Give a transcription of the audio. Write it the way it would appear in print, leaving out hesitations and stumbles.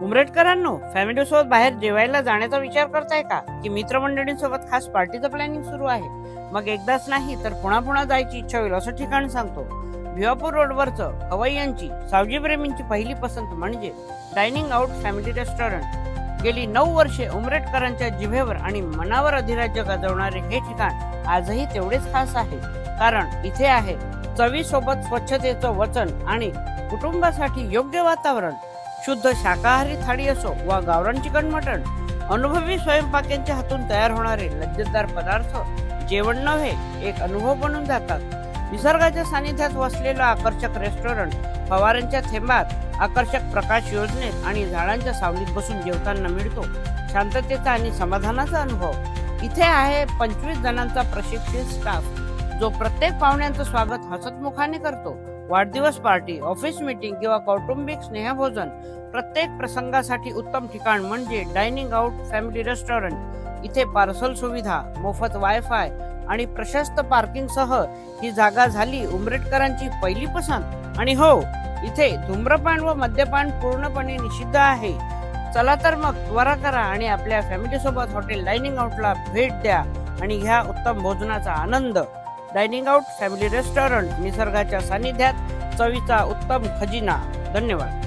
उमरेडकरांनो, family सोबत बाहेर जेवायला जाण्याचा विचार करताय का? की मित्रमंडळींसोबत खास पार्टीचं प्लॅनिंग सुरू आहे? मग एकदाच नाही तर पुन्हा पुन्हा जायची इच्छा होईल असं ठिकाण सांगतो. भिवापूर रोडवरचं हवैयांची सावजी प्रेमींची पहिली पसंत म्हणजे डायनिंग आउट फॅमिली रेस्टॉरंट. गेली 9 वर्षे उमरेडकरांच्या जिभेवर आणि मनावर अधिराज्य गाजवणारे हे ठिकाण आजही तेवढेच खास आहे. कारण इथे आहे चवीसोबत स्वच्छतेचं वचन आणि कुटुंबासाठी योग्य वातावरण. शुद्ध शाकाहारी थाळी असो वा गावरान चिकन मटण, अनुभवी स्वयंपाक्यांच्या हातून तयार होणारे लज्जतदार पदार्थ जेवण नव्हे एक अनुभव बनून जातात. निसर्गाच्या सानिध्यात वसलेलं आकर्षक रेस्टॉरंट, फवाऱ्यांच्या थेंबात, आकर्षक प्रकाश योजनेत आणि झाडांच्या सावलीत बसून जेवताना मिळतो शांततेचा आणि समाधानाचा अनुभव. इथे आहे 25 जणांचा प्रशिक्षित स्टाफ जो प्रत्येक पाहुण्यांचं स्वागत हसतमुखाने करतो. वाढदिवस पार्टी, ऑफिस मीटिंग किंवा कौटुंबिक स्नेहभोजन, प्रत्येक प्रसंगासाठी उत्तम ठिकाण म्हणजे डायनिंग आउट फॅमिली रेस्टॉरंट. इथे पार्सल सुविधा, मोफत वायफाय आणि प्रशस्त पार्किंग सह ही जागा झाली उमरेडकरांची पहिली पसंत. आणि हो, इथे धूम्रपान व मद्यपान पूर्णपणे निषिद्ध आहे. चला तर मग त्वरा करा आणि आपल्या फॅमिली सोबत हॉटेल डायनिंग आउटला भेट द्या आणि घ्या उत्तम भोजनाचा आनंद. डायनिंग आउट फॅमिली रेस्टॉरंट, निसर्गाच्या सानिध्यात चवीचा उत्तम खजिना. धन्यवाद.